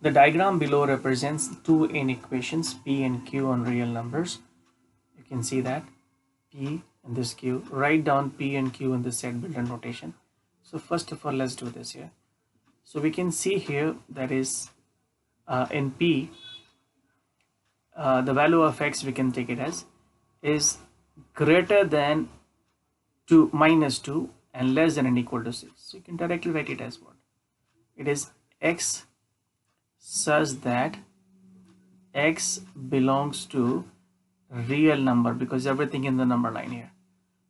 The diagram below represents two inequations, P and Q, on real numbers. You can see that P and this Q. Write down P and Q in the set builder notation. So first of all, let's do this here. So we can see here that is in P, the value of X, we can take it as, is greater than -2 and less than and equal to 6. So you can directly write it as what? It is X such that X belongs to real number, because everything in the number line here.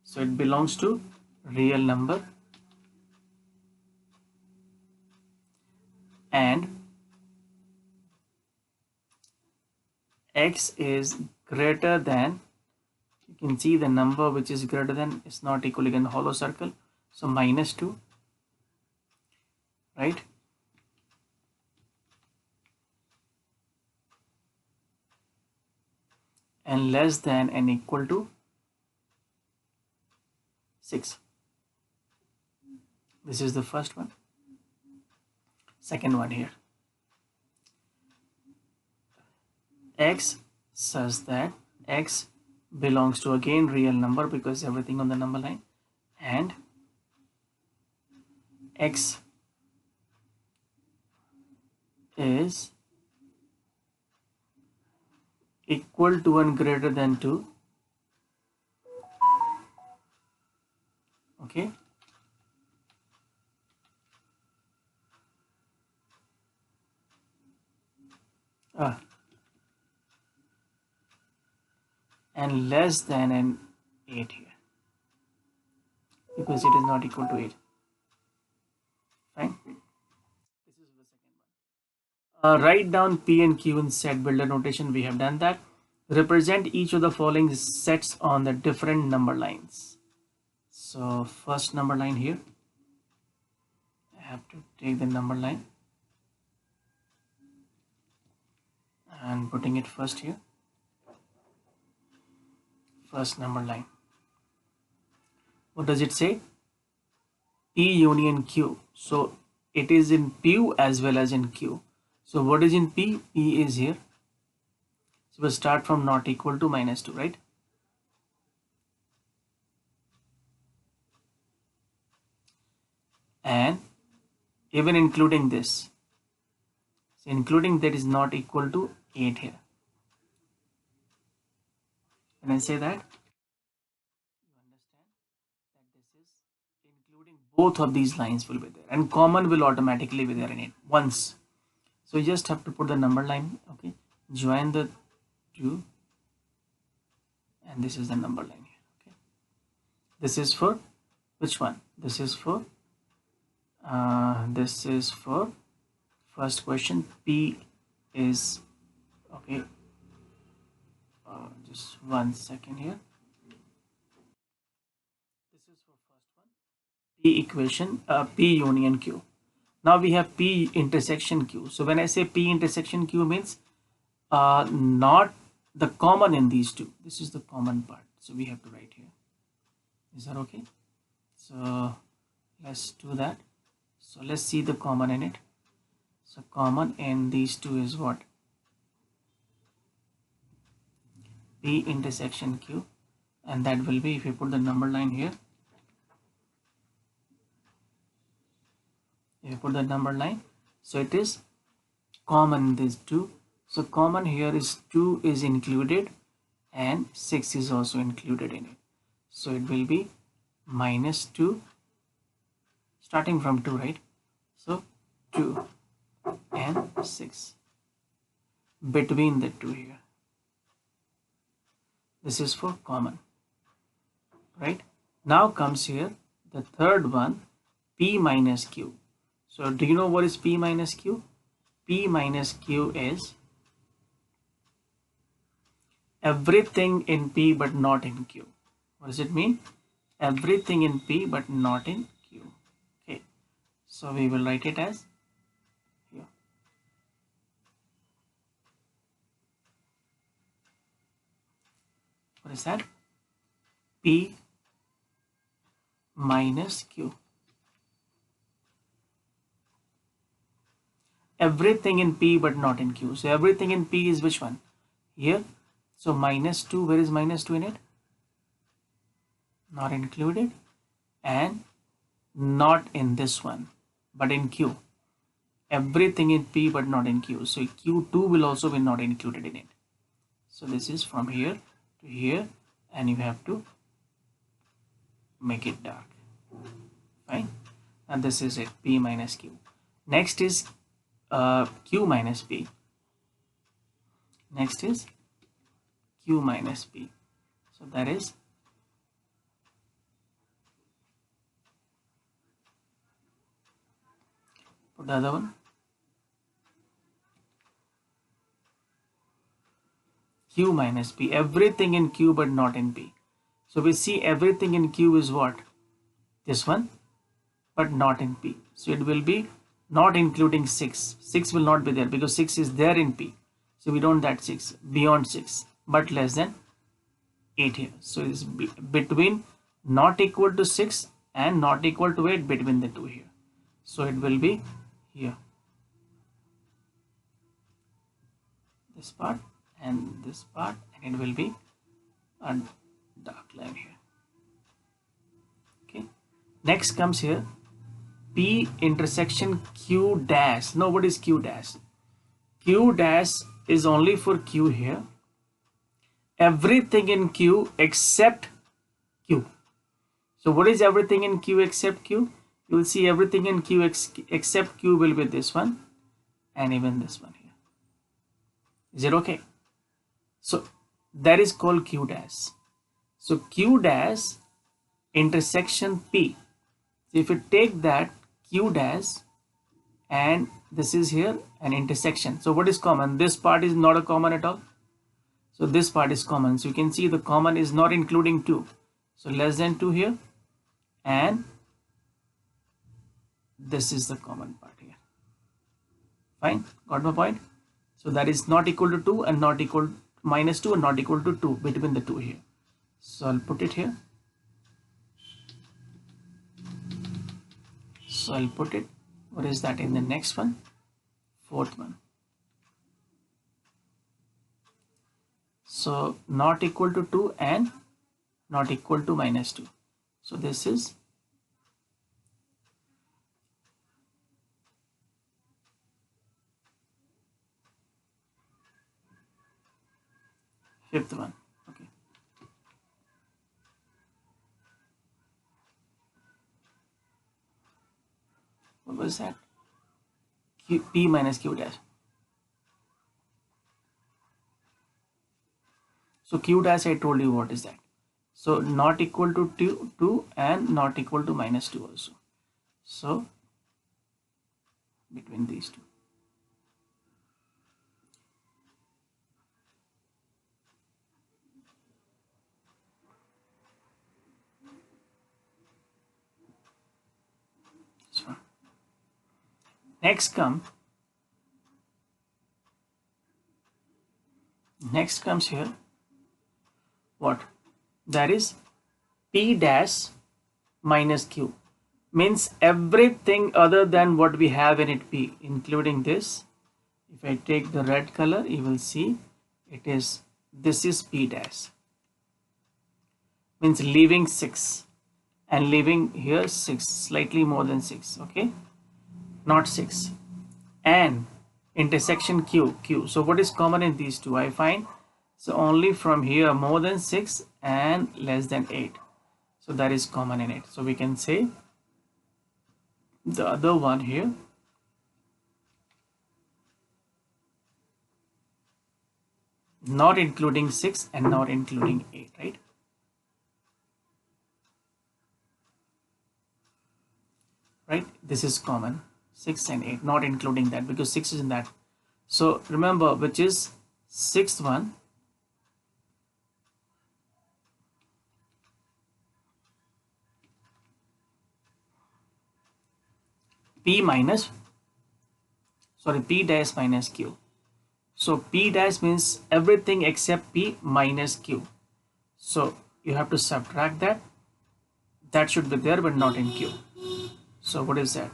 So it belongs to real number, and X is greater than, you can see the number which is greater than is not equal, again hollow circle, so -2, right? And less than and equal to 6. This is the first one. Second one here, X such that X belongs to, again, real number, because everything on the number line, and X is equal to and greater than 2. Okay, and less than an 8 here, because it is not equal to 8. Fine. This is the second one. Write down P and Q in set builder notation. We have done that. Represent each of the following sets on the different number lines. So first number line here, I have to take the number line and putting it first here. First number line. What does it say? P union Q. So it is in P as well as in Q. So what is in P? P is here. So we'll start from not equal to -2, right? And even including this, so including that is not equal to 8 here. When I say that, you understand that this is including both of these lines will be there, and common will automatically be there in it once. So you just have to put the number line, okay, join the two, and this is the number line here. Okay, this is for which one? This is for first question. P is, okay, just 1 second here. This is for first one, P equation, P union Q. Now we have P intersection Q. So when I say P intersection Q means not the common in these two. This is the common part. So we have to write here. Is that okay? So let's do that. So let's see the common in it. So common in these two is what? P intersection Q, and that will be, if you put the number line here, if you put the number line, so it is common these two. So common here is 2 is included and 6 is also included in it. So it will be -2, starting from 2, right? So 2 and 6 between the two here. This is for common, right? Now comes here the third one, P minus Q. So do you know what is P minus Q? P minus Q is everything in P but not in Q. What does it mean? Everything in P but not in Q. Okay, so we will write it as here. What is that? P minus Q. everything in P but not in Q. So everything in P is which one? Here. So minus 2, where is minus 2 in it? Not included. And not in this one, but in Q. Everything in P but not in Q. So Q2 will also be not included in it. So this is from here to here, and you have to make it dark. Fine. And this is it, P minus Q. Next is Q minus P. Next is Q minus P. So that is put the other one. Q minus P. Everything in Q but not in P. So we see everything in Q is what? This one, but not in P. So it will be not including 6. 6 will not be there because 6 is there in P. So we don't that 6, beyond 6, but less than 8 here. So it's between not equal to 6 and not equal to 8, between the two here. So it will be here. This part and this part, and it will be a dark line here. Okay. Next comes here P intersection Q dash. No, what is Q dash? Q dash is only for Q here. Everything in Q except Q. So what is everything in Q except Q? You will see everything in Q except Q will be this one and even this one here. Is it okay? So that is called Q dash. So Q dash intersection P. So if you take that Q dash and this is here an intersection. So what is common? This part is not a common at all. So this part is common. So you can see the common is not including 2. So less than 2 here, and this is the common part here. Fine, got my point? So that is not equal to 2 and not equal to minus 2 and not equal to 2, between the two here. So I'll put it here. So I'll put it, what is that in the next one? Fourth one. So not equal to 2 and not equal to minus 2. So this is fifth one. Okay. What was that? P minus Q dash. So Q dash, I told you what is that. So not equal to 2 and not equal to minus 2 also. So between these two. So next comes here what? That is P dash minus Q. Means everything other than what we have in it P, including this. If I take the red color, you will see it is, this is P dash. Means leaving 6 and leaving here 6, slightly more than 6, okay? Not 6. And intersection Q. So what is common in these two? I find so only from here more than 6 and less than 8. So that is common in it. So we can say the other one here not including 6 and not including 8, right? Right, this is common, 6 and 8, not including that because 6 is in that. So remember which is sixth one. P dash minus Q. So P dash means everything except P minus Q. So you have to subtract that. That should be there but not in Q. So what is that?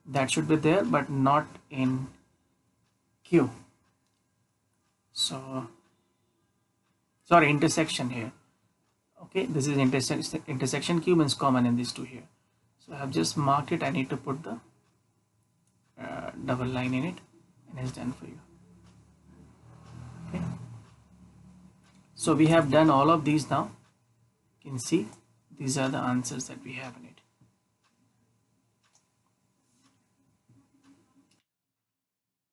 That should be there but not in q. So sorry, intersection here. Okay, this is intersection q means common in these two here. So I have just marked it. I need to put the double line in it, and it's done for you. Okay, so we have done all of these now. You can see these are the answers that we have in it.